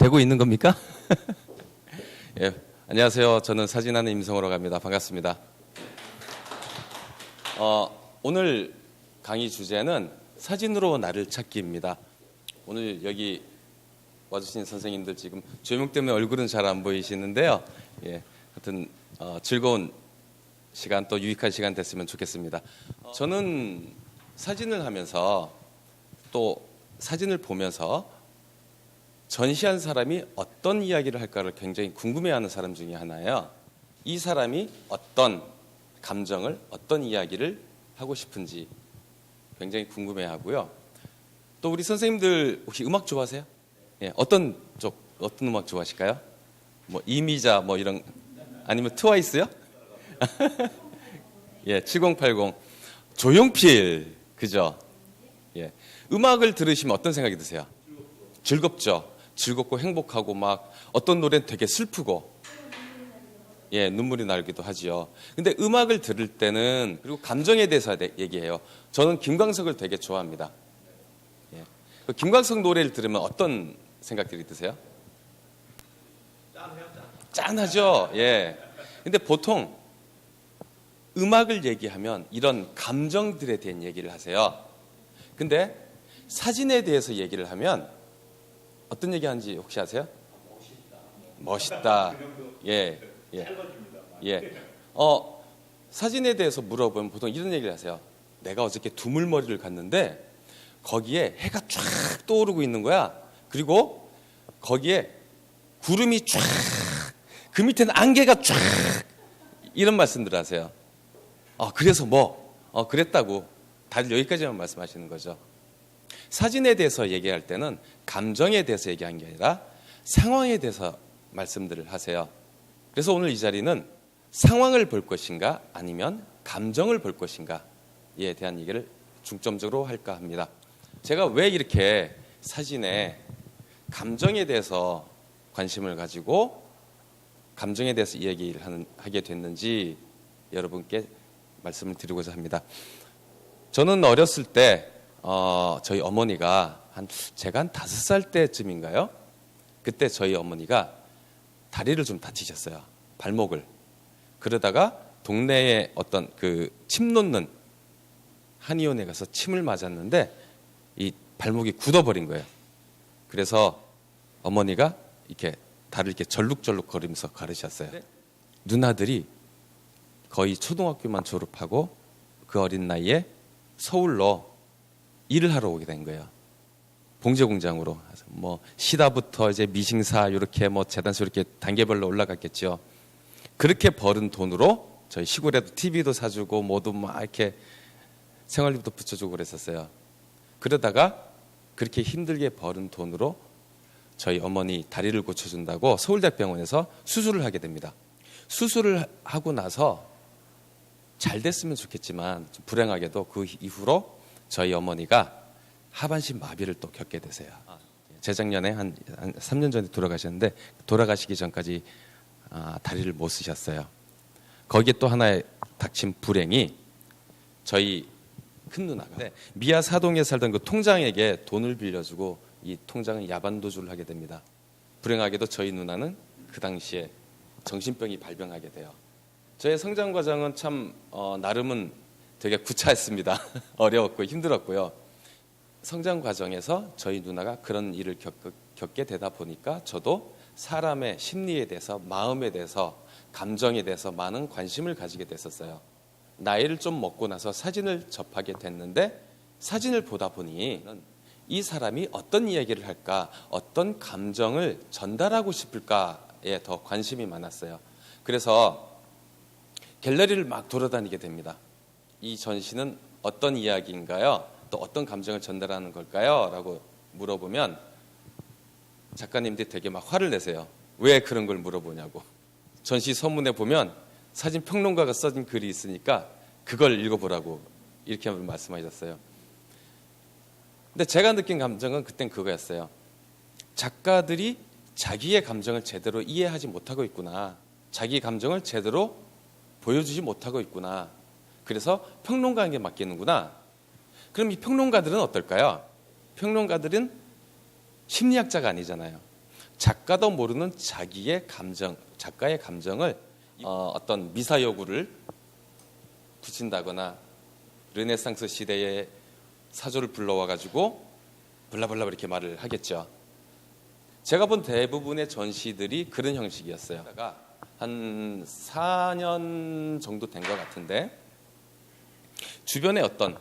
되고 있는 겁니까? 예, 안녕하세요. 저는 사진하는 임성호라고 합니다. 반갑습니다. 오늘 강의 주제는 사진으로 나를 찾기입니다. 오늘 여기 와주신 선생님들 지금 조명 때문에 얼굴은 잘 안 보이시는데요. 예, 하여튼 즐거운 시간 또 유익한 시간 됐으면 좋겠습니다. 저는 사진을 하면서 또 사진을 보면서 전시한 사람이 어떤 이야기를 할까를 굉장히 궁금해하는 사람 중에 하나예요. 이 사람이 어떤 감정을, 어떤 이야기를 하고 싶은지 굉장히 궁금해하고요. 또 우리 선생님들 혹시 음악 좋아하세요? 예, 어떤 음악 좋아하실까요? 뭐 이미자 뭐 이런 아니면 트와이스요? 예, 7080 조용필 그죠? 예, 음악을 들으시면 어떤 생각이 드세요? 즐겁죠. 즐겁고 행복하고 막 어떤 노래는 되게 슬프고 예, 눈물이 나기도 하지요. 근데 음악을 들을 때는 그리고 감정에 대해서 얘기해요. 저는 김광석을 되게 좋아합니다. 예. 그 김광석 노래를 들으면 어떤 생각들이 드세요? 짠하죠. 예. 근데 보통 음악을 얘기하면 이런 감정들에 대한 얘기를 하세요. 근데 사진에 대해서 얘기를 하면 어떤 얘기하는지 혹시 아세요? 멋있다. 예, 예, 예. 사진에 대해서 물어보면 보통 이런 얘기를 하세요. 내가 어저께 두물머리를 갔는데 거기에 해가 쫙 떠오르고 있는 거야. 그리고 거기에 구름이 쫙, 그 밑에는 안개가 쫙 이런 말씀들을 하세요. 그래서 그랬다고 다들 여기까지만 말씀하시는 거죠. 사진에 대해서 얘기할 때는 감정에 대해서 얘기한 게 아니라 상황에 대해서 말씀들을 하세요. 그래서 오늘 이 자리는 상황을 볼 것인가 아니면 감정을 볼 것인가에 대한 얘기를 중점적으로 할까 합니다. 제가 왜 이렇게 사진에 감정에 대해서 관심을 가지고 감정에 대해서 얘기를 하게 됐는지 여러분께 말씀을 드리고자 합니다. 저는 어렸을 때 저희 어머니가 제가 한 5살 때쯤인가요? 그때 저희 어머니가 다리를 좀 다치셨어요. 발목을. 그러다가 동네에 어떤 침 놓는 한의원에 가서 침을 맞았는데 이 발목이 굳어버린 거예요. 그래서 어머니가 이렇게 다리를 이렇게 절룩절룩 거리면서 가르셨어요. 누나들이 거의 초등학교만 졸업하고 그 어린 나이에 서울로 일을 하러 오게 된 거예요. 봉제 공장으로. 뭐 시다부터 이제 미싱사 이렇게 뭐 재단소 이렇게 단계별로 올라갔겠죠. 그렇게 벌은 돈으로 저희 시골에도 TV도 사주고 뭐도 막 이렇게 생활비도 붙여주고 그랬었어요. 그러다가 그렇게 힘들게 벌은 돈으로 저희 어머니 다리를 고쳐준다고 서울대병원에서 수술을 하게 됩니다. 수술을 하고 나서 잘 됐으면 좋겠지만 좀 불행하게도 그 이후로 저희 어머니가 하반신 마비를 또 겪게 되세요. 재작년에 한 3년 전에 돌아가셨는데 돌아가시기 전까지 다리를 못 쓰셨어요. 거기에 또 하나의 닥친 불행이 저희 큰 누나가 미아 사동에 살던 그 통장에게 돈을 빌려주고 이 통장은 야반도주를 하게 됩니다. 불행하게도 저희 누나는 그 당시에 정신병이 발병하게 돼요. 저의 성장 과정은 참 나름은 되게 구차했습니다. 어려웠고 힘들었고요. 성장 과정에서 저희 누나가 그런 일을 겪게 되다 보니까 저도 사람의 심리에 대해서, 마음에 대해서, 감정에 대해서 많은 관심을 가지게 됐었어요. 나이를 좀 먹고 나서 사진을 접하게 됐는데 사진을 보다 보니 이 사람이 어떤 이야기를 할까, 어떤 감정을 전달하고 싶을까에 더 관심이 많았어요. 그래서 갤러리를 막 돌아다니게 됩니다. 이 전시는 어떤 이야기인가요? 또 어떤 감정을 전달하는 걸까요? 라고 물어보면 작가님들이 되게 막 화를 내세요. 왜 그런 걸 물어보냐고. 전시 서문에 보면 사진 평론가가 써진 글이 있으니까 그걸 읽어보라고 이렇게 말씀하셨어요. 근데 제가 느낀 감정은 그땐 그거였어요. 작가들이 자기의 감정을 제대로 이해하지 못하고 있구나. 자기 감정을 제대로 보여주지 못하고 있구나. 그래서 평론가에게 맡기는구나. 그럼 이 평론가들은 어떨까요? 평론가들은 심리학자가 아니잖아요. 작가도 모르는 자기의 감정, 작가의 감정을 어떤 미사여구를 붙인다거나 르네상스 시대의 사조를 불러와가지고 블라블라 이렇게 말을 하겠죠. 제가 본 대부분의 전시들이 그런 형식이었어요. 한 4년 정도 된 것 같은데 주변에 어떤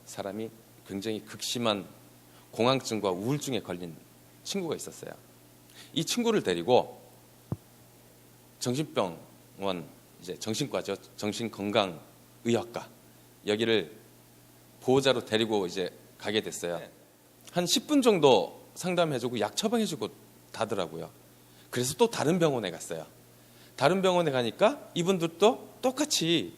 사람이 굉장히 극심한 공황증과 우울증에 걸린 친구가 있었어요. 이 친구를 데리고 정신병원, 이제 정신과죠. 정신건강의학과 여기를 보호자로 데리고 이제 가게 됐어요. 한 10분 정도 상담해주고 약 처방해주고 다더라고요. 그래서 또 다른 병원에 갔어요. 다른 병원에 가니까 이분들도 똑같이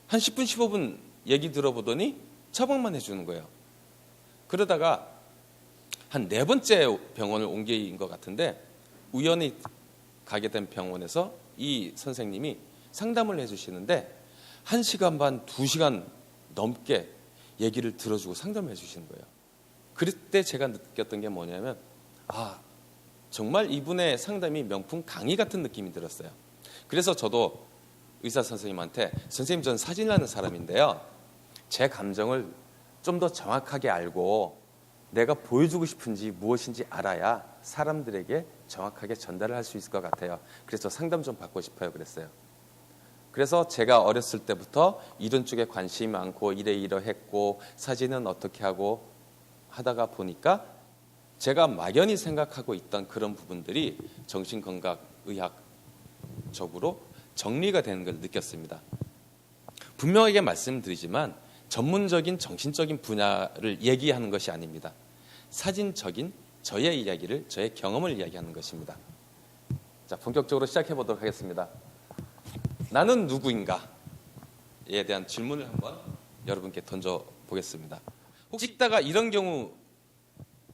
한 10분, 15분 얘기 들어보더니 처방만 해주는 거예요. 그러다가 한 4번째 병원을 옮긴 것 같은데 우연히 가게 된 병원에서 이 선생님이 상담을 해주시는데 1시간 반, 2시간 넘게 얘기를 들어주고 상담해 주시는 거예요. 그때 제가 느꼈던 게 뭐냐면 정말 이분의 상담이 명품 강의 같은 느낌이 들었어요. 그래서 저도 의사 선생님한테 선생님 전 사진하는 사람인데요. 제 감정을 좀 더 정확하게 알고 내가 보여주고 싶은지 무엇인지 알아야 사람들에게 정확하게 전달을 할 수 있을 것 같아요. 그래서 상담 좀 받고 싶어요. 그랬어요. 그래서 제가 어렸을 때부터 이런 쪽에 관심이 많고 이러했고 사진은 어떻게 하고 하다가 보니까 제가 막연히 생각하고 있던 그런 부분들이 정신건강의학적으로 정리가 되는 걸 느꼈습니다. 분명하게 말씀드리지만 전문적인 정신적인 분야를 얘기하는 것이 아닙니다. 사진적인 저의 이야기를, 저의 경험을 이야기하는 것입니다. 자, 본격적으로 시작해 보도록 하겠습니다. 나는 누구인가에 대한 질문을 한번 여러분께 던져보겠습니다. 혹시 찍다가 이런 경우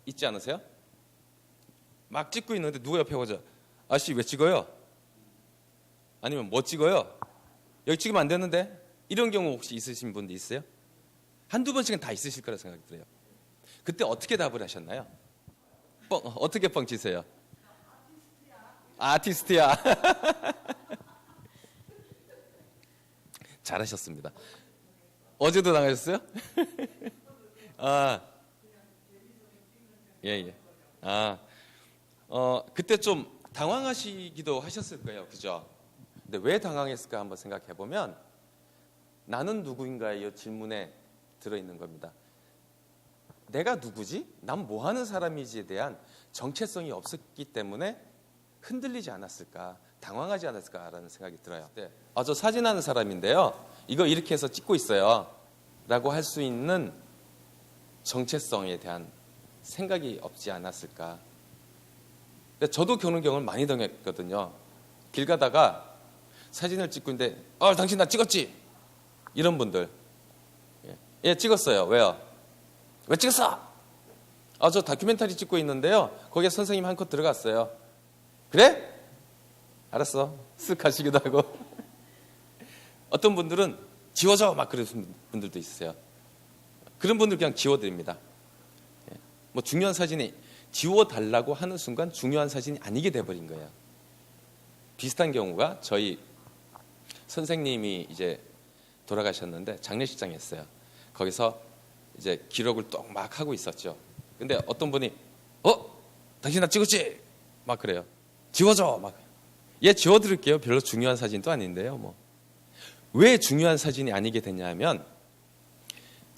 있지 않으세요? 막 찍고 있는데 누가 옆에 오자 아저씨 왜 찍어요? 아니면 뭐 찍어요? 여기 찍으면 안 되는데? 이런 경우 혹시 있으신 분도 있어요? 한두 번씩은 다 있으실 거라 생각이 들어요. 그때 어떻게 답을 하셨나요? 어떻게 뻥치세요? 아티스트야. 잘하셨습니다. 어제도 당하셨어요? 예. 그때 좀 당황하시기도 하셨을 거예요. 그죠? 근데 왜 당황했을까 한번 생각해 보면 나는 누구인가의 질문에 들어있는 겁니다. 내가 누구지? 난 뭐 하는 사람이지에 대한 정체성이 없었기 때문에 흔들리지 않았을까, 당황하지 않았을까라는 생각이 들어요. 네. 저 사진하는 사람인데요. 이거 이렇게 해서 찍고 있어요. 라고 할 수 있는 정체성에 대한 생각이 없지 않았을까. 근데 저도 그런 경험을 많이 당했거든요. 길 가다가 사진을 찍고 있는데 당신 나 찍었지? 이런 분들. 예, 찍었어요. 왜요? 왜 찍었어? 저 다큐멘터리 찍고 있는데요. 거기에 선생님 한 컷 들어갔어요. 그래? 알았어. 쓱 하시기도 하고. 어떤 분들은 지워줘 막 그러시는 분들도 있어요. 그런 분들 그냥 지워드립니다. 뭐 중요한 사진이 지워달라고 하는 순간 중요한 사진이 아니게 돼버린 거예요. 비슷한 경우가 저희 선생님이 이제 돌아가셨는데 장례식장이었어요. 거기서 이제 기록을 또 막 하고 있었죠. 근데 어떤 분이 당신 나 찍었지? 막 그래요. 지워줘 막. 예, 지워드릴게요. 별로 중요한 사진도 아닌데요. 뭐. 왜 중요한 사진이 아니게 됐냐면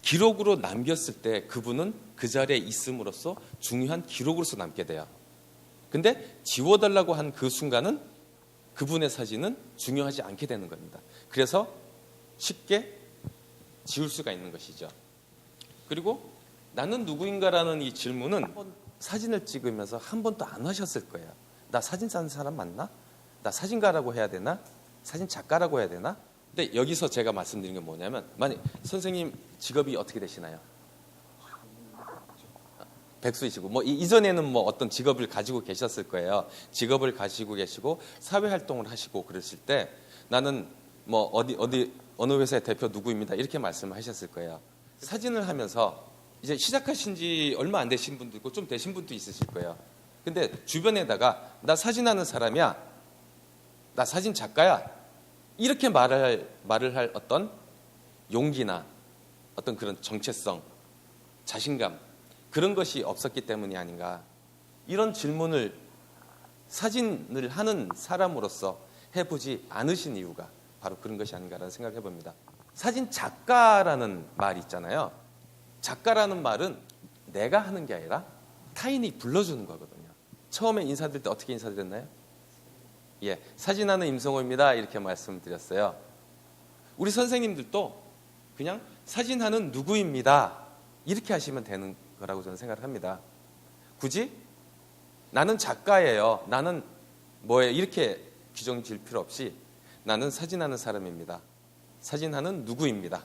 기록으로 남겼을 때 그분은 그 자리에 있음으로써 중요한 기록으로서 남게 돼요. 근데 지워달라고 한 그 순간은 그분의 사진은 중요하지 않게 되는 겁니다. 그래서 쉽게 지울 수가 있는 것이죠. 그리고 나는 누구인가라는 이 질문은 사진을 찍으면서 한 번도 안 하셨을 거예요. 나 사진 찍는 사람 맞나? 나 사진가라고 해야 되나? 사진 작가라고 해야 되나? 근데 여기서 제가 말씀드린 게 뭐냐면 만약 선생님 직업이 어떻게 되시나요? 백수이시고 뭐 이전에는 뭐 어떤 직업을 가지고 계셨을 거예요. 직업을 가지고 계시고 사회 활동을 하시고 그랬을 때 나는 뭐 어디 어느 회사의 대표 누구입니다. 이렇게 말씀을 하셨을 거예요. 사진을 하면서 이제 시작하신 지 얼마 안 되신 분도 있고 좀 되신 분도 있으실 거예요. 근데 주변에다가 나 사진하는 사람이야, 나 사진 작가야, 이렇게 말을 할 어떤 용기나 어떤 그런 정체성, 자신감, 그런 것이 없었기 때문이 아닌가. 이런 질문을 사진을 하는 사람으로서 해보지 않으신 이유가 바로 그런 것이 아닌가라는 생각을 해봅니다. 사진 작가라는 말이 있잖아요. 작가라는 말은 내가 하는 게 아니라 타인이 불러주는 거거든요. 처음에 인사드릴 때 어떻게 인사드렸나요? 예, 사진하는 임성호입니다. 이렇게 말씀드렸어요. 우리 선생님들도 그냥 사진하는 누구입니다. 이렇게 하시면 되는 거라고 저는 생각을 합니다. 굳이 나는 작가예요, 나는 뭐예요, 이렇게 규정 지을 필요 없이 나는 사진하는 사람입니다. 사진하는 누구입니다.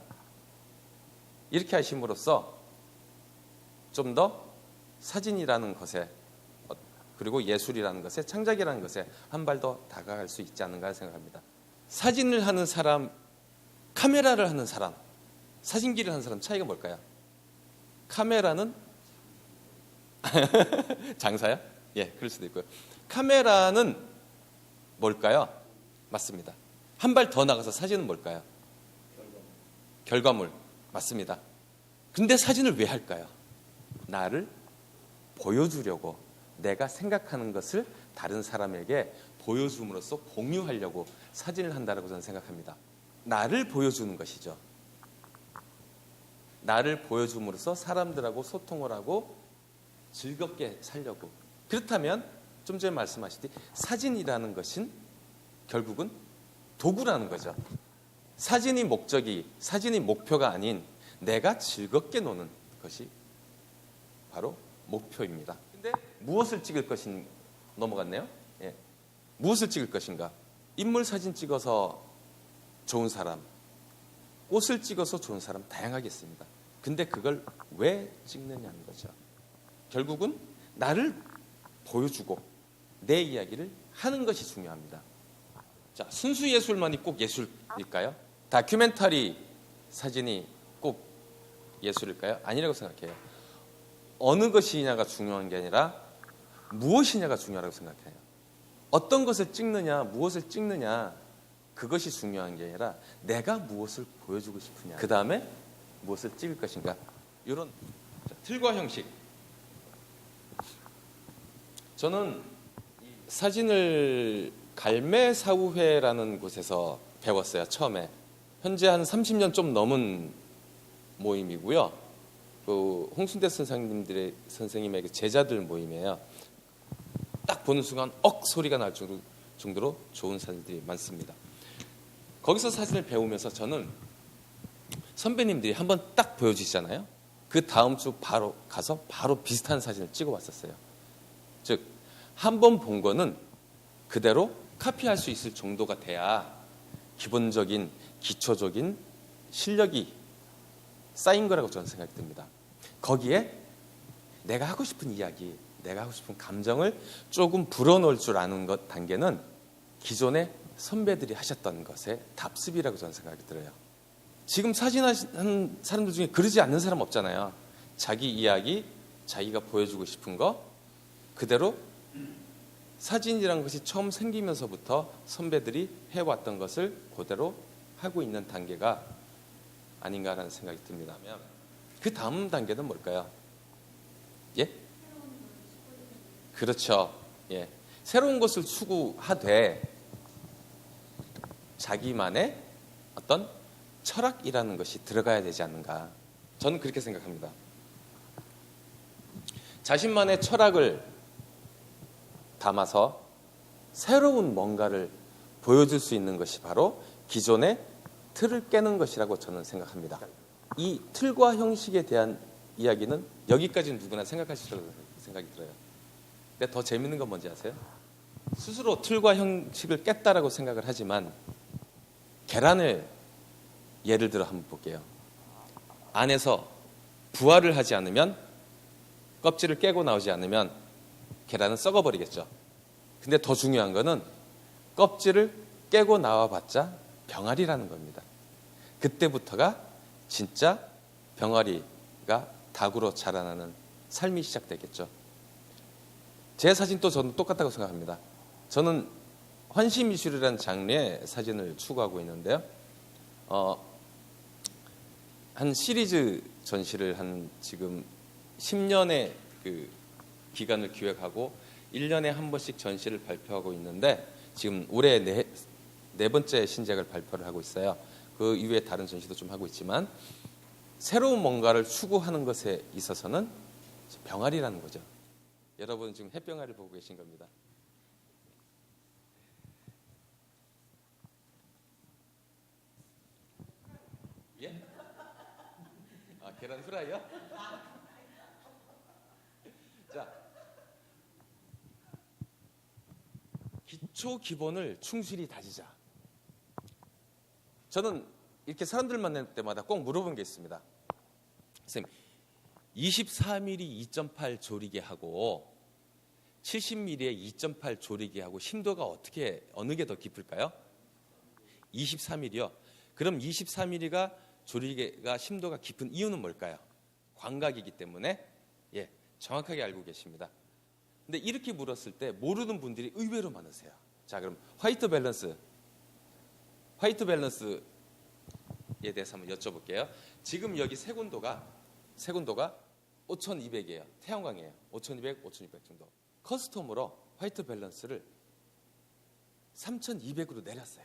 이렇게 하심으로써 좀 더 사진이라는 것에, 그리고 예술이라는 것에, 창작이라는 것에 한 발 더 다가갈 수 있지 않는가 생각합니다. 사진을 하는 사람, 카메라를 하는 사람, 사진기를 하는 사람 차이가 뭘까요? 카메라는 장사요? 예, 그럴 수도 있고요. 카메라는 뭘까요? 맞습니다. 한 발 더 나가서 사진은 뭘까요? 결과물. 맞습니다. 근데 사진을 왜 할까요? 나를 보여주려고, 내가 생각하는 것을 다른 사람에게 보여줌으로써 공유하려고 사진을 한다고 저는 생각합니다. 나를 보여주는 것이죠. 나를 보여줌으로써 사람들하고 소통을 하고 즐겁게 살려고. 그렇다면 좀 전에 말씀하셨듯이 사진이라는 것은 결국은 도구라는 거죠. 사진이 목적이, 사진이 목표가 아닌 내가 즐겁게 노는 것이 바로 목표입니다. 근데 무엇을 찍을 것인, 넘어갔네요. 예. 무엇을 찍을 것인가? 인물 사진 찍어서 좋은 사람, 꽃을 찍어서 좋은 사람 다양하게 있습니다. 근데 그걸 왜 찍느냐는 거죠. 결국은 나를 보여주고 내 이야기를 하는 것이 중요합니다. 자, 순수 예술만이 꼭 예술일까요? 다큐멘터리 사진이 꼭 예술일까요? 아니라고 생각해요. 어느 것이냐가 중요한 게 아니라 무엇이냐가 중요하다고 생각해요. 어떤 것을 찍느냐, 무엇을 찍느냐, 그것이 중요한 게 아니라 내가 무엇을 보여주고 싶으냐, 그 다음에 무엇을 찍을 것인가. 이런 틀과 형식. 저는 사진을 갈매사후회라는 곳에서 배웠어요. 처음에. 현재 한 30년 좀 넘은 모임이고요. 그 홍순대 선생님의 제자들 모임이에요. 딱 보는 순간 소리가 날 정도로 좋은 사진들이 많습니다. 거기서 사진을 배우면서 저는 선배님들이 한번 딱 보여주시잖아요. 그 다음 주 바로 가서 바로 비슷한 사진을 찍어 왔었어요. 즉, 한 번 본 거는 그대로 카피할 수 있을 정도가 돼야 기본적인, 기초적인 실력이 쌓인 거라고 저는 생각이 듭니다. 거기에 내가 하고 싶은 이야기, 내가 하고 싶은 감정을 조금 불어넣을 줄 아는 것 단계는 기존의 선배들이 하셨던 것의 답습이라고 저는 생각이 들어요. 지금 사진하는 사람들 중에 그러지 않는 사람 없잖아요. 자기 이야기, 자기가 보여주고 싶은 거 그대로, 사진이라는 것이 처음 생기면서부터 선배들이 해왔던 것을 그대로 하고 있는 단계가 아닌가라는 생각이 듭니다. 그 다음 단계는 뭘까요? 예? 그렇죠. 예. 새로운 것을 추구하되 자기만의 어떤 철학이라는 것이 들어가야 되지 않는가. 저는 그렇게 생각합니다. 자신만의 철학을 담아서 새로운 뭔가를 보여줄 수 있는 것이 바로 기존의 틀을 깨는 것이라고 저는 생각합니다. 이 틀과 형식에 대한 이야기는 여기까지는 누구나 생각하실 거라고 생각이 들어요. 근데 더 재밌는 건 뭔지 아세요? 스스로 틀과 형식을 깼다라고 생각을 하지만 계란을 예를 들어 한번 볼게요. 안에서 부화를 하지 않으면, 껍질을 깨고 나오지 않으면 계란은 썩어버리겠죠. 근데 더 중요한 거는 껍질을 깨고 나와봤자 병아리라는 겁니다. 그때부터가 진짜 병아리가 닭으로 자라나는 삶이 시작되겠죠. 제 사진도 저는 똑같다고 생각합니다. 저는 환시미술이라는 장르의 사진을 추구하고 있는데요. 한 시리즈 전시를 한 지금 10년의 그 기간을 기획하고 1년에 한 번씩 전시를 발표하고 있는데 지금 올해 네 번째 신작을 발표를 하고 있어요. 그 이후에 다른 전시도 좀 하고 있지만 새로운 뭔가를 추구하는 것에 있어서는 병아리라는 거죠. 여러분 지금 햇병아리를 보고 계신 겁니다. 예? 아, 계란 후라이요? 자, 기초 기본을 충실히 다지자. 저는 이렇게 사람들 만날 때마다 꼭 물어본 게 있습니다. 선생님, 24mm 2.8 조리개 하고 70mm의 2.8 조리개 하고 심도가 어느 게 더 깊을까요? 24mm요. 그럼 24mm가 조리개가 심도가 깊은 이유는 뭘까요? 광각이기 때문에 정확하게 알고 계십니다. 근데 이렇게 물었을 때 모르는 분들이 의외로 많으세요. 자, 그럼 화이트 밸런스에 대해서 한번 여쭤볼게요. 지금 여기 색온도가 5200이에요. 태양광이에요. 5200, 5600 정도. 커스텀으로 화이트 밸런스를 3200으로 내렸어요.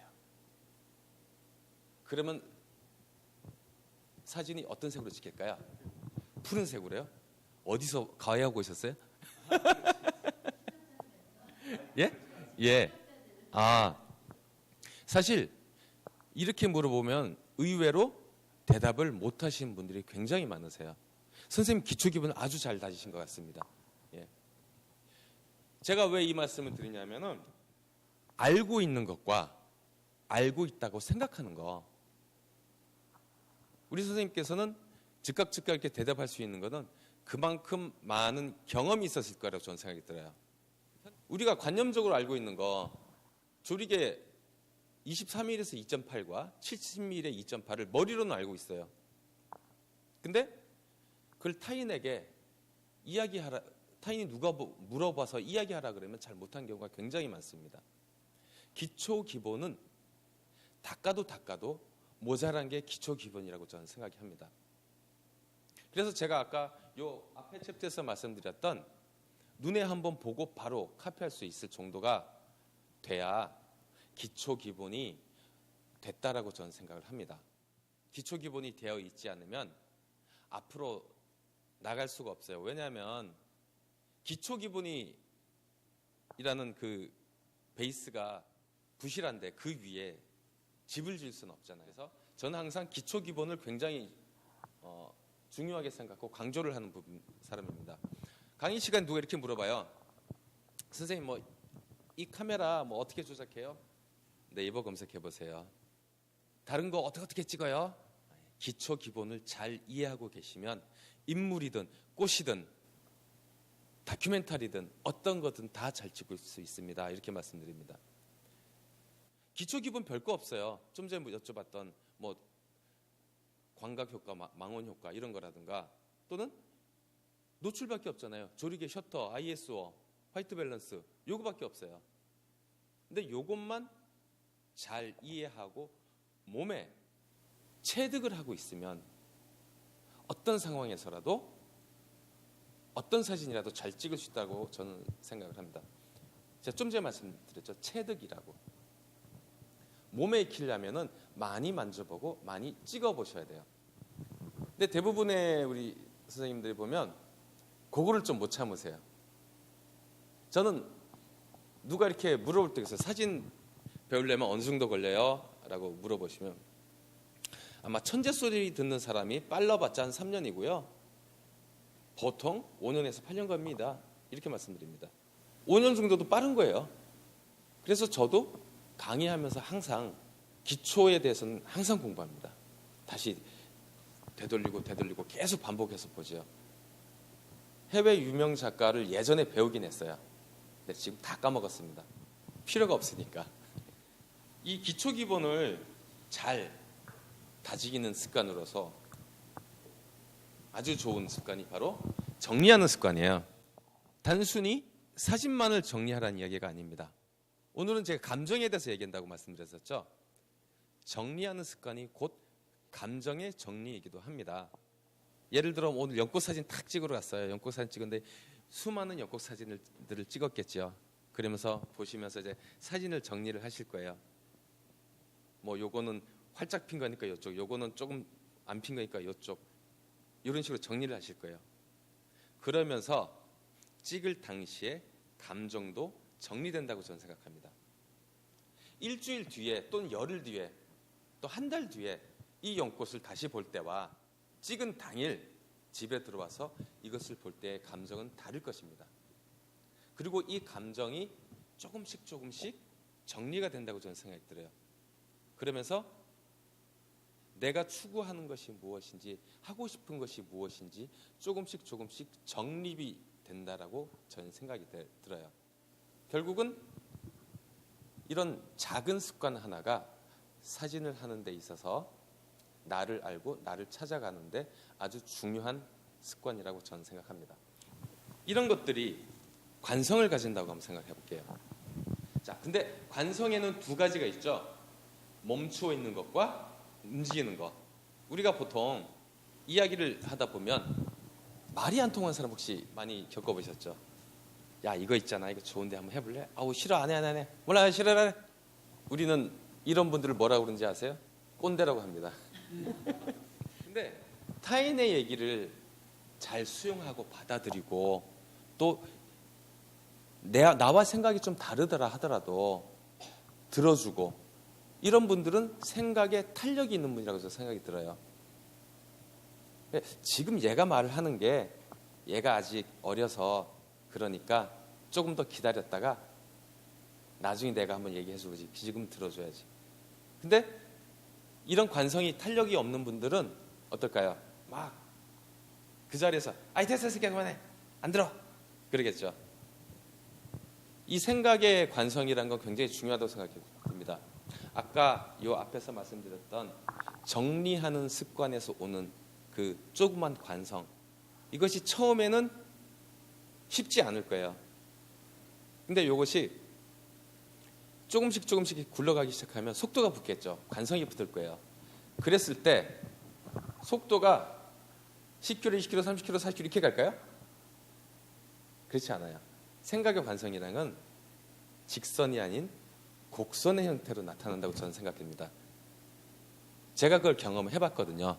그러면 사진이 어떤 색으로 찍힐까요? 푸른색으로요? 어디서 가해하고 있었어요? 예? 예. 사실 이렇게 물어보면 의외로 대답을 못 하시는 분들이 굉장히 많으세요. 선생님 기초 기본을 아주 잘 다지신 것 같습니다. 예. 제가 왜 이 말씀을 드리냐면은 알고 있는 것과 알고 있다고 생각하는 거. 우리 선생님께서는 즉각 이렇게 대답할 수 있는 것은 그만큼 많은 경험이 있었을 거라고 저는 생각이 들어요. 우리가 관념적으로 알고 있는 거 조리개 23mm에서 2.8과 70mm의 2.8을 머리로는 알고 있어요. 근데 그걸 타인에게 타인이 누가 물어봐서 이야기하라 그러면 잘 못한 경우가 굉장히 많습니다. 기초 기본은 닦아도 모자란 게 기초 기본이라고 저는 생각이 합니다. 그래서 제가 아까 요 앞에 챕터에서 말씀드렸던 눈에 한번 보고 바로 카피할 수 있을 정도가 돼야 기초 기본이 됐다라고 저는 생각을 합니다. 기초 기본이 되어 있지 않으면 앞으로 나갈 수가 없어요. 왜냐하면 기초 기본이라는 그 베이스가 부실한데 그 위에 집을 지을 수는 없잖아요. 그래서 저는 항상 기초 기본을 굉장히 중요하게 생각하고 강조를 하는 사람입니다. 강의 시간 누가 이렇게 물어봐요. 선생님 이 카메라 어떻게 조작해요? 네이버 검색해 보세요. 다른 거 어떻게 찍어요? 기초 기본을 잘 이해하고 계시면 인물이든 꽃이든 다큐멘터리든 어떤 거든 다 잘 찍을 수 있습니다. 이렇게 말씀드립니다. 기초 기본 별거 없어요. 좀 전에 여쭤봤던 광각 효과, 망원 효과 이런 거라든가 또는 노출밖에 없잖아요. 조리개 셔터, ISO, 화이트 밸런스 요거밖에 없어요. 근데 요것만 잘 이해하고 몸에 체득을 하고 있으면 어떤 상황에서라도 어떤 사진이라도 잘 찍을 수 있다고 저는 생각을 합니다. 제가 좀 전에 말씀드렸죠. 체득이라고. 몸에 익히려면은 많이 만져보고 많이 찍어보셔야 돼요. 근데 대부분의 우리 선생님들이 보면 그거를 좀 못 참으세요. 저는 누가 이렇게 물어볼 때 있어요. 사진 배우려면 어느 정도 걸려요? 라고 물어보시면 아마 천재 소리 듣는 사람이 빨라봤자 한 3년이고요. 보통 5년에서 8년 겁니다. 이렇게 말씀드립니다. 5년 정도도 빠른 거예요. 그래서 저도 강의하면서 항상 기초에 대해서는 항상 공부합니다. 다시 되돌리고 계속 반복해서 보죠. 해외 유명 작가를 예전에 배우긴 했어요. 근데 지금 다 까먹었습니다. 필요가 없으니까. 이 기초 기본을 잘 다지기는 습관으로서 아주 좋은 습관이 바로 정리하는 습관이에요. 단순히 사진만을 정리하라는 이야기가 아닙니다. 오늘은 제가 감정에 대해서 얘기한다고 말씀드렸었죠. 정리하는 습관이 곧 감정의 정리이기도 합니다. 예를 들어 오늘 연꽃 사진 탁 찍으러 갔어요. 연꽃 사진 찍었는데 수많은 연꽃 사진들을 찍었겠죠. 그러면서 보시면서 이제 사진을 정리를 하실 거예요. 뭐 요거는 활짝 핀 거니까 이쪽, 요거는 조금 안 핀 거니까 이쪽, 이런 식으로 정리를 하실 거예요. 그러면서 찍을 당시에 감정도 정리된다고 저는 생각합니다. 일주일 뒤에 또는 열흘 뒤에 또 한 달 뒤에 이 연꽃을 다시 볼 때와 찍은 당일 집에 들어와서 이것을 볼 때의 감정은 다를 것입니다. 그리고 이 감정이 조금씩 정리가 된다고 저는 생각이 들어요. 그러면서 내가 추구하는 것이 무엇인지, 하고 싶은 것이 무엇인지 조금씩 정립이 된다라고 저는 생각이 들어요. 결국은 이런 작은 습관 하나가 사진을 하는 데 있어서 나를 알고 나를 찾아가는데 아주 중요한 습관이라고 저는 생각합니다. 이런 것들이 관성을 가진다고 한번 생각해 볼게요. 자, 근데 관성에는 두 가지가 있죠. 멈추어 있는 것과 움직이는 것. 우리가 보통 이야기를 하다 보면 말이 안 통하는 사람 혹시 많이 겪어보셨죠? 야, 이거 있잖아, 이거 좋은데 한번 해볼래? 아우, 싫어, 안 해. 몰라, 싫어, 안 해. 우리는 이런 분들을 뭐라고 그러는지 아세요? 꼰대라고 합니다. 근데 타인의 얘기를 잘 수용하고 받아들이고 또 나와 생각이 좀 다르더라 하더라도 들어주고, 이런 분들은 생각에 탄력이 있는 분이라고 저는 생각이 들어요. 지금 얘가 말을 하는 게 얘가 아직 어려서 그러니까 조금 더 기다렸다가 나중에 내가 한번 얘기해주지, 지금 들어줘야지. 근데 이런 관성이 탄력이 없는 분들은 어떨까요? 막 그 자리에서 아이 됐어 그만해, 안 들어, 그러겠죠. 이 생각의 관성이라는 건 굉장히 중요하다고 생각이 듭니다. 아까 요 앞에서 말씀드렸던 정리하는 습관에서 오는 그 조그만 관성, 이것이 처음에는 쉽지 않을 거예요. 근데 이것이 조금씩 굴러가기 시작하면 속도가 붙겠죠. 관성이 붙을 거예요. 그랬을 때 속도가 10km, 20km, 30km, 40km 이렇게 갈까요? 그렇지 않아요. 생각의 관성이라는 건 직선이 아닌 곡선의 형태로 나타난다고 저는 생각합니다. 제가 그걸 경험을 해봤거든요.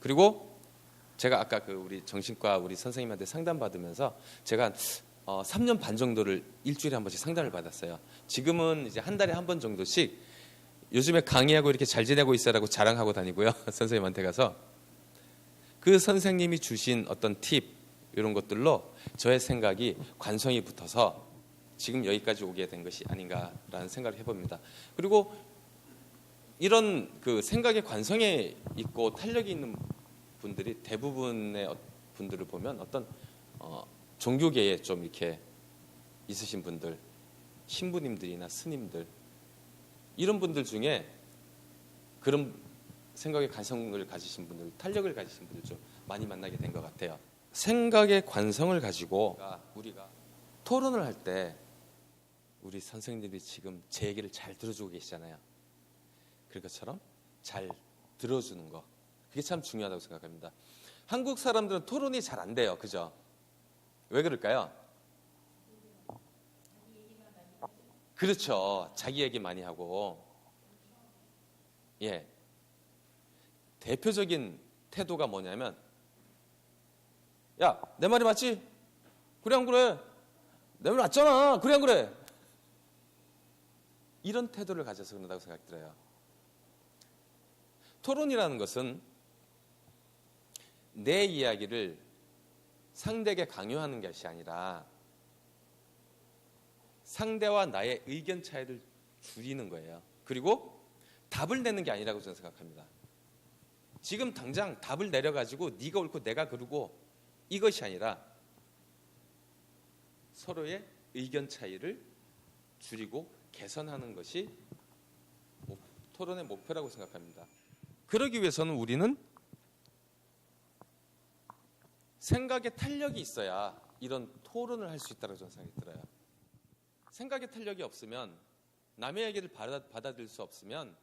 그리고 제가 아까 우리 정신과 우리 선생님한테 상담받으면서 제가 3년 반 정도를 일주일에 한 번씩 상담을 받았어요. 지금은 이제 한 달에 한 번 정도씩 요즘에 강의하고 이렇게 잘 지내고 있어라고 자랑하고 다니고요. 선생님한테 가서 그 선생님이 주신 어떤 팁 이런 것들로 저의 생각이 관성이 붙어서 지금 여기까지 오게 된 것이 아닌가라는 생각을 해봅니다. 그리고 이런 그 생각의 관성에 있고 탄력이 있는 분들이 대부분의 분들을 보면 어떤 종교계에 좀 이렇게 있으신 분들, 신부님들이나 스님들, 이런 분들 중에 그런 생각의 관성을 가지신 분들, 탄력을 가지신 분들 좀 많이 만나게 된 것 같아요. 생각의 관성을 가지고 우리가 토론을 할 때 우리 선생님들이 지금 제 얘기를 잘 들어주고 계시잖아요. 그런 것처럼 잘 들어주는 거, 그게 참 중요하다고 생각합니다. 한국 사람들은 토론이 잘 안 돼요. 그죠? 왜 그럴까요? 그렇죠. 자기 얘기 많이 하고. 예. 대표적인 태도가 뭐냐면, 야, 내 말이 맞지? 그래 안 그래? 내 말 맞잖아. 그래 안 그래? 이런 태도를 가져서 그런다고 생각이 들어요. 토론이라는 것은 내 이야기를 상대에게 강요하는 것이 아니라 상대와 나의 의견 차이를 줄이는 거예요. 그리고 답을 내는 게 아니라고 저는 생각합니다. 지금 당장 답을 내려가지고 네가 옳고 내가 그르고 이것이 아니라 서로의 의견 차이를 줄이고 개선하는 것이 토론의 목표라고 생각합니다. 그러기 위해서는 우리는 생각에 탄력이 있어야 이런 토론을 할 수 있다고 저는 생각이 들어요. 생각의 탄력이 없으면, 남의 얘기를 받아들일 수 없으면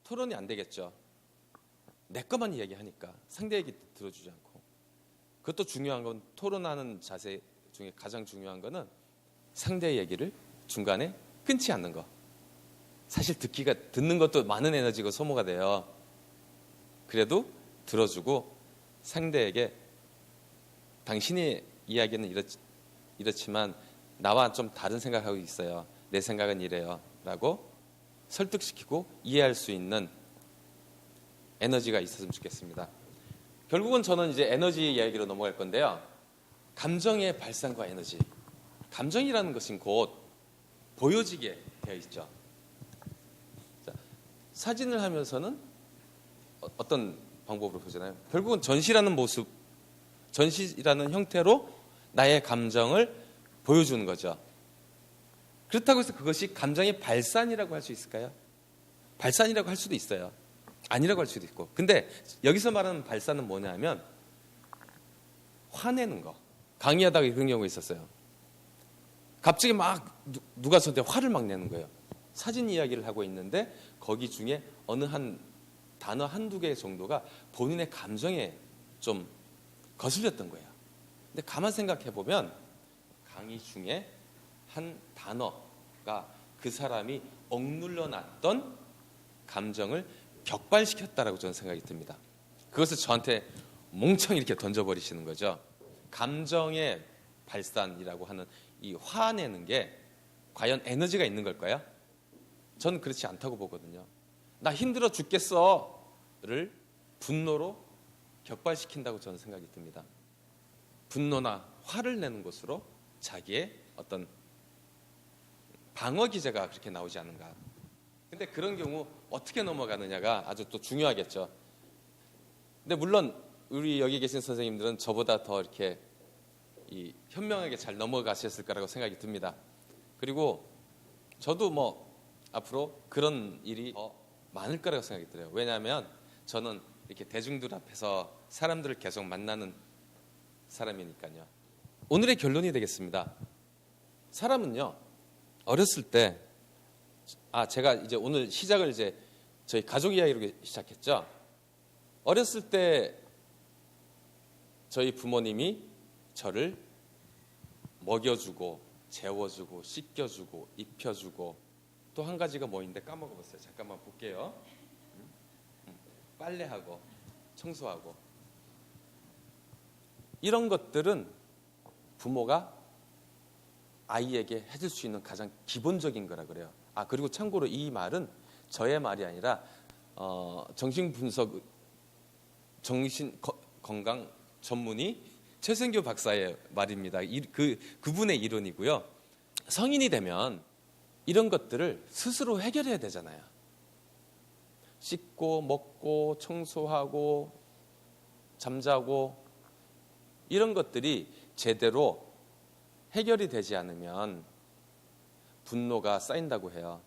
토론이 안 되겠죠. 내 것만 이야기하니까 상대 얘기 들어주지 않고. 그것도 중요한 건, 토론하는 자세 중에 가장 중요한 거는 상대의 얘기를 중간에 끊지 않는 거. 사실 듣는 것도 많은 에너지가 소모가 돼요. 그래도 들어주고 상대에게 당신의 이야기는 이렇지만 나와 좀 다른 생각하고 있어요. 내 생각은 이래요. 라고 설득시키고 이해할 수 있는 에너지가 있었으면 좋겠습니다. 결국은 저는 이제 에너지 이야기로 넘어갈 건데요. 감정의 발산과 에너지. 감정이라는 것은 곧 보여지게 되어 있죠. 자, 사진을 하면서는 어떤 방법으로 보잖아요. 결국은 전시라는 모습, 전시라는 형태로 나의 감정을 보여주는 거죠. 그렇다고 해서 그것이 감정의 발산이라고 할 수 있을까요? 발산이라고 할 수도 있어요. 아니라고 할 수도 있고. 근데 여기서 말하는 발산은 뭐냐면 화내는 거. 강의하다가 그런 경우가 있었어요. 갑자기 막 누가 저한테 화를 막 내는 거예요. 사진 이야기를 하고 있는데 거기 중에 어느 한 단어 한두 개 정도가 본인의 감정에 좀 거슬렸던 거예요. 근데 가만 생각해 보면 강의 중에 한 단어가 그 사람이 억눌러 놨던 감정을 격발시켰다라고 저는 생각이 듭니다. 그것을 저한테 몽청히 이렇게 던져버리시는 거죠. 감정의 발산이라고 하는 이 화내는 게 과연 에너지가 있는 걸까요? 저는 그렇지 않다고 보거든요. 나 힘들어 죽겠어를 분노로 격발시킨다고 저는 생각이 듭니다. 분노나 화를 내는 것으로 자기의 어떤 방어 기제가 그렇게 나오지 않는가. 근데 그런 경우 어떻게 넘어가느냐가 아주 또 중요하겠죠. 근데 물론 우리 여기 계신 선생님들은 저보다 더 이렇게 현명하게 잘 넘어가셨을 거라고 생각이 듭니다. 그리고 저도 뭐 앞으로 그런 일이 더 많을 거라고 생각이 들어요. 왜냐하면 저는 이렇게 대중들 앞에서 사람들을 계속 만나는 사람이니까요. 오늘의 결론이 되겠습니다. 사람은요, 어렸을 때, 제가 이제 오늘 시작을 이제 저희 가족 이야기로 시작했죠. 어렸을 때 저희 부모님이 저를 먹여주고 재워주고 씻겨주고 입혀주고, 또 한 가지가 뭐인데 까먹어봤어요. 잠깐만 볼게요. 빨래하고 청소하고, 이런 것들은 부모가 아이에게 해줄 수 있는 가장 기본적인 거라 그래요. 그리고 참고로 이 말은 저의 말이 아니라 정신분석 정신건강 전문의 최승규 박사의 말입니다. 그분의 이론이고요. 성인이 되면 이런 것들을 스스로 해결해야 되잖아요. 씻고 먹고 청소하고 잠자고, 이런 것들이 제대로 해결이 되지 않으면 분노가 쌓인다고 해요.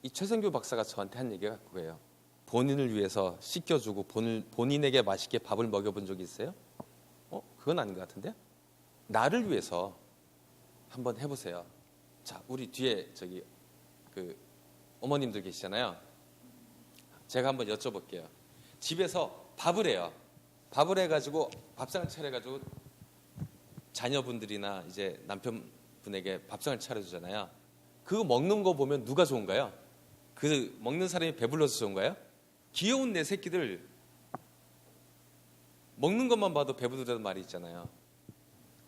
이 최승규 박사가 저한테 한 얘기가 그거예요. 본인을 위해서 씻겨주고 본인에게 맛있게 밥을 먹여본 적이 있어요? 그건 아닌 것 같은데요? 나를 위해서 한번 해보세요. 자, 우리 뒤에 저기 어머님들 계시잖아요. 제가 한번 여쭤볼게요. 집에서 밥을 해요. 밥을 해가지고 밥상을 차려가지고 자녀분들이나 이제 남편분에게 밥상을 차려주잖아요. 그거 먹는 거 보면 누가 좋은가요? 그 먹는 사람이 배불러서 좋은가요? 귀여운 내 새끼들 먹는 것만 봐도 배부르다는 말이 있잖아요.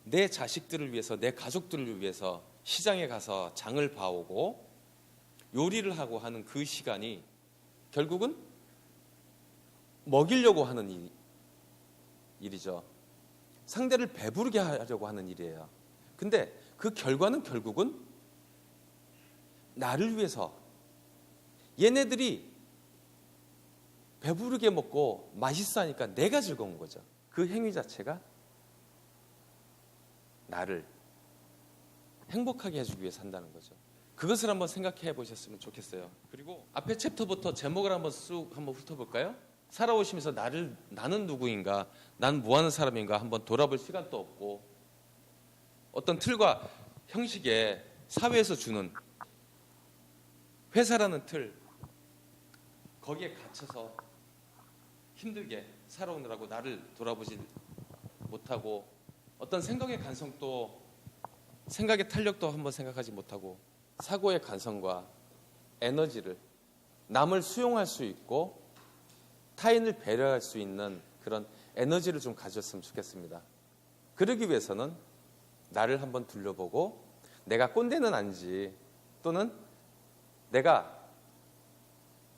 내 자식들을 위해서, 내 가족들을 위해서 시장에 가서 장을 봐오고 요리를 하고 하는 그 시간이 결국은 먹이려고 하는 일이죠. 상대를 배부르게 하려고 하는 일이에요. 근데 그 결과는 결국은 나를 위해서, 얘네들이 배부르게 먹고 맛있어 하니까 내가 즐거운 거죠. 그 행위 자체가 나를 행복하게 해주기 위해서 한다는 거죠. 그것을 한번 생각해 보셨으면 좋겠어요. 그리고 앞에 챕터부터 제목을 한번 훑어볼까요? 살아오시면서 나는 누구인가, 난 뭐 하는 사람인가 한번 돌아볼 시간도 없고, 어떤 틀과 형식에 사회에서 주는 회사라는 틀, 거기에 갇혀서 힘들게 살아오느라고 나를 돌아보지 못하고 어떤 생각의 간성도 생각의 탄력도 한번 생각하지 못하고 사고의 간성과 에너지를 남을 수용할 수 있고 타인을 배려할 수 있는 그런 에너지를 좀 가졌으면 좋겠습니다. 그러기 위해서는 나를 한번 둘러보고 내가 꼰대는 아닌지 또는 내가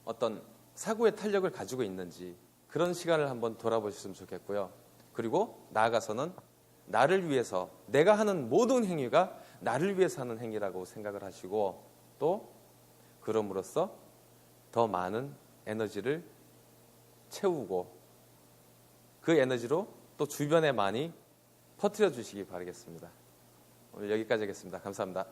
어떤 사고의 탄력을 가지고 있는지 그런 시간을 한번 돌아보셨으면 좋겠고요. 그리고 나아가서는 나를 위해서 내가 하는 모든 행위가 나를 위해서 하는 행위라고 생각을 하시고 또 그럼으로써 더 많은 에너지를 채우고 그 에너지로 또 주변에 많이 퍼뜨려 주시기 바라겠습니다. 오늘 여기까지 하겠습니다. 감사합니다.